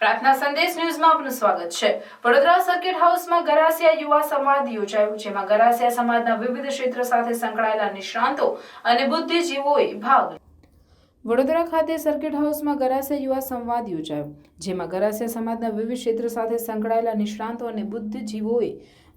પ્રાર્થના સંદેશ ન્યૂઝમાં આપનું સ્વાગત છે। વડોદરા સર્કિટ હાઉસમાં ગરાસિયા યુવા સંવાદ યોજાયો, જેમાં ગરાસિયા સમાજના વિવિધ ક્ષેત્ર સાથે સંકળાયેલા નિષ્ણાંતો અને બુદ્ધિજીવીઓએ ભાગ લીધો। વડોદરા ખાતે સર્કિટ હાઉસમાં ગરાસિયા યુવા સંવાદ યોજાયો, જેમાં ગરાસિયા સમાજના વિવિધ ક્ષેત્ર સાથે સંકળાયેલા નિષ્ણાંતો અને બુદ્ધિજીવીઓએ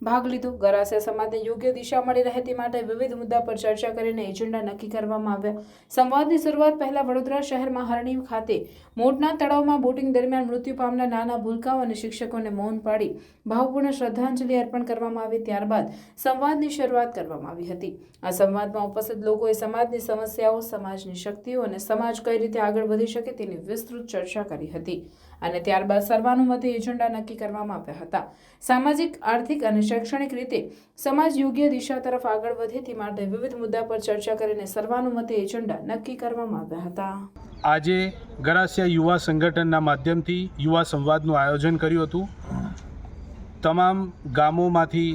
ભાગ લીધો। ગરાસિયા સમાજને યોગ્ય દિશા મળી રહે તે માટે વિવિધ મુદ્દા પર ચર્ચા કરીને એજન્ડા નક્કી કરવામાં આવ્યા। સંવાદની શરૂઆત પહેલા વડોદરા શહેરમાં હરણી ખાતે મોટના તળાવમાં બોટિંગ દરમિયાન મૃત્યુ પામનાર નાના ભૂલકાઓ અને શિક્ષકોને મૌન પાડી ભાવપૂર્ણ શ્રદ્ધાંજલિ અર્પણ કરવામાં આવી। ત્યારબાદ સંવાદની શરૂઆત કરવામાં આવી હતી। આ સંવાદમાં ઉપસ્થિત લોકોએ સમાજની સમસ્યાઓ, સમાજની શક્તિઓ અને સમાજ કઈ રીતે આગળ વધી શકે તેની વિસ્તૃત ચર્ચા કરી હતી અને ત્યારબાદ સર્વાનુમતે એજન્ડા નક્કી કરવામાં આવ્યા હતા। સામાજિક, આર્થિક અને શૈક્ષણિક રીતે સમાજ યોગ્ય દિશા તરફ આગળ વધે તે માટે વિવિધ મુદ્દા પર ચર્ચા કરીને સર્વાનુમતે એજન્ડા નક્કી કરવામાં આવ્યા હતા। આજે ગરાસિયા યુવા સંગઠનના માધ્યમથી યુવા સંવાદનું આયોજન કર્યું હતું। તમામ ગામોમાંથી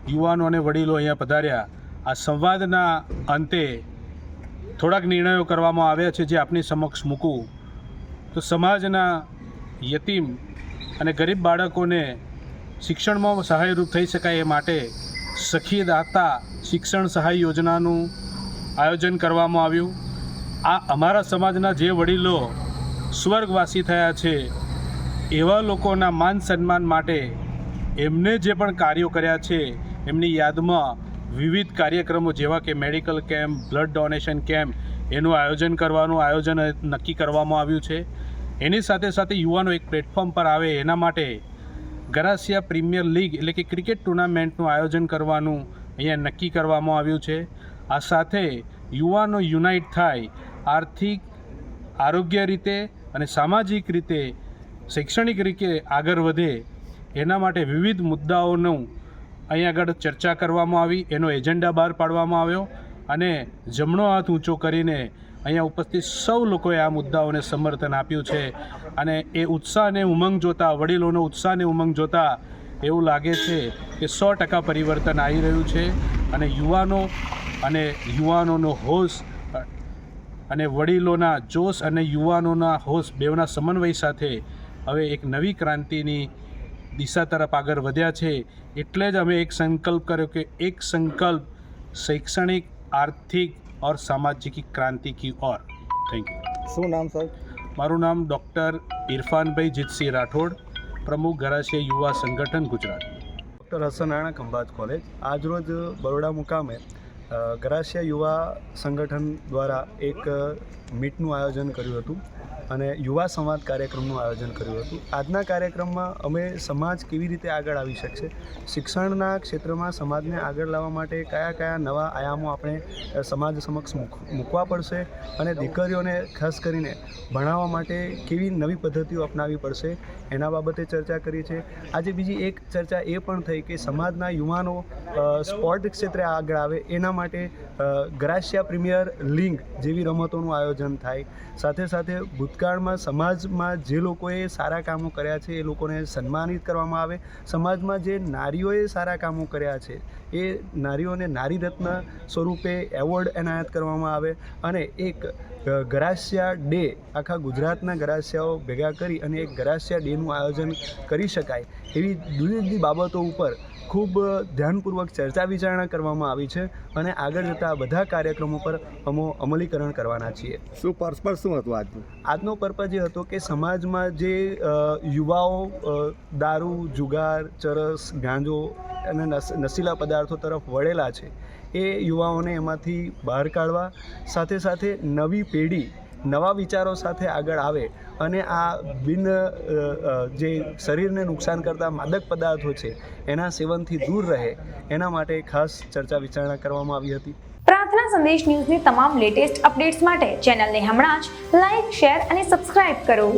યુવાનો અને વડીલો અહીંયા પધાર્યા। આ સંવાદના અંતે થોડાક નિર્ણયો કરવામાં આવ્યા છે, જે આપની સમક્ષ મૂકું તો સમાજના યતીમ અને ગરીબ બાળકોને શિક્ષણમાં સહાયરૂપ થઈ શકાય એ માટે સખી દાતા શિક્ષણ સહાય યોજનાનું આયોજન કરવામાં આવ્યું। આ અમારા સમાજના જે વડીલો સ્વર્ગવાસી થયા છે એવા લોકોના માન સન્માન માટે એમને જે પણ કાર્યો કર્યા છે એમની યાદમાં વિવિધ કાર્યક્રમો જેવા કે medical camp, blood donation camp એનું આયોજન નક્કી કરવામાં આવ્યું છે। એની સાથે સાથે યુવાનો એક પ્લેટફોર્મ પર આવે એના માટે ગરાસિયા પ્રીમિયર લીગ એટલે કે ક્રિકેટ ટુર્નામેન્ટનું આયોજન કરવાનું અહીંયા નક્કી કરવામાં આવ્યું છે। આ સાથે યુવાનો યુનાઇટ થાય, આર્થિક, આરોગ્ય રીતે અને સામાજિક રીતે, શૈક્ષણિક રીતે આગળ વધે એના માટે વિવિધ મુદ્દાઓનું અહીંયા આગળ ચર્ચા કરવામાં આવી, એનો એજન્ડા બહાર પાડવામાં આવ્યો અને જમણો હાથ ઊંચો કરીને અહીંયા ઉપસ્થિત સૌ લોકોએ આ મુદ્દાઓને સમર્થન આપ્યું છે અને એ ઉત્સાહ અને ઉમંગ જોતાં, વડીલોનો ઉત્સાહ અને ઉમંગ જોતાં એવું લાગે છે કે 100% પરિવર્તન આવી રહ્યું છે અને યુવાનોનો હોશ અને વડીલોના જોશ અને યુવાનોના હોશ બેવના સમન્વય સાથે હવે એક નવી ક્રાંતિની દિશા તરફ આગળ વધ્યા છે। એટલે જ અમે એક સંકલ્પ કર્યો કે એક સંકલ્પ શૈક્ષણિક, આર્થિક और सामाजिक क्रांति की ओर। Thank you. શું નામ સર? મારું નામ ડૉક્ટર ઇરફાનભાઈ જીતસિંહ રાઠોડ, પ્રમુખ ગરાસિયા યુવા સંગઠન ગુજરાત। ડૉક્ટર હસનાણા ખંભાત કોલેજ આજરોજ બરોડા મુકામે ગરાસિયા યુવા સંગઠન દ્વારા એક મીટનું આયોજન કર્યું હતું અને યુવા સંવાદ કાર્યક્રમનું આયોજન કર્યું હતું। આજના કાર્યક્રમમાં અમે સમાજ કેવી રીતે આગળ આવી શકશે, શિક્ષણના ક્ષેત્રમાં સમાજને આગળ લાવવા માટે કયા નવા આયામો આપણે સમાજ સમક્ષ મૂકવા પડશે અને દીકરીઓને ખાસ કરીને ભણાવવા માટે કેવી નવી પદ્ધતિઓ અપનાવવી પડશે એના બાબતે ચર્ચા કરી છે। આજે બીજી એક ચર્ચા એ પણ થઈ કે સમાજના યુવાનો સ્પોર્ટ ક્ષેત્રે આગળ આવે એના માટે ગરાસિયા પ્રીમિયર લીગ જેવી રમતોનું આયોજન થાય। સાથે સાથે ભૂતકાળમાં સમાજમાં જે લોકોએ સારા કામો કર્યા છે એ લોકોને સન્માનિત કરવામાં આવે। સમાજમાં જે નારીઓએ સારા કામો કર્યા છે એ નારીઓને નારી રત્ન સ્વરૂપે એવોર્ડ એનાયત કરવામાં આવે અને એક ગરાસિયા ડે આખા ગુજરાતના ગરાસિયાઓ ભેગા કરી અને એક ગરાસિયા ડેનું આયોજન કરી શકાય એવી જુદી બાબતો ઉપર ખૂબ ધ્યાનપૂર્વક ચર્ચા વિચારણા કરવામાં આવી છે અને આગળ જતાં બધા કાર્યક્રમો પર અમલીકરણ કરવાના છીએ। શું પર્પઝ શું હતું આજનું? આજનો પર્પઝ એ હતો કે સમાજમાં જે યુવાઓ દારૂ, જુગાર, ચરસ, ગાંજો અને નશીલા પદાર્થો તરફ વળેલા છે એ યુવાઓને એમાંથી બહાર કાઢવા, સાથે સાથે નવી પેઢી નવા વિચારો સાથે આગળ આવે અને આ જે શરીરને નુકસાન કરતા માદક પદાર્થો છે એના સેવનથી દૂર રહે એના માટે ખાસ ચર્ચા વિચારણા કરવામાં આવી હતી। પ્રાર્થના સંદેશ ન્યૂઝની તમામ લેટેસ્ટ અપડેટ્સ માટે ચેનલને હમણાં જ લાઇક, શેર અને સબસ્ક્રાઇબ કરો।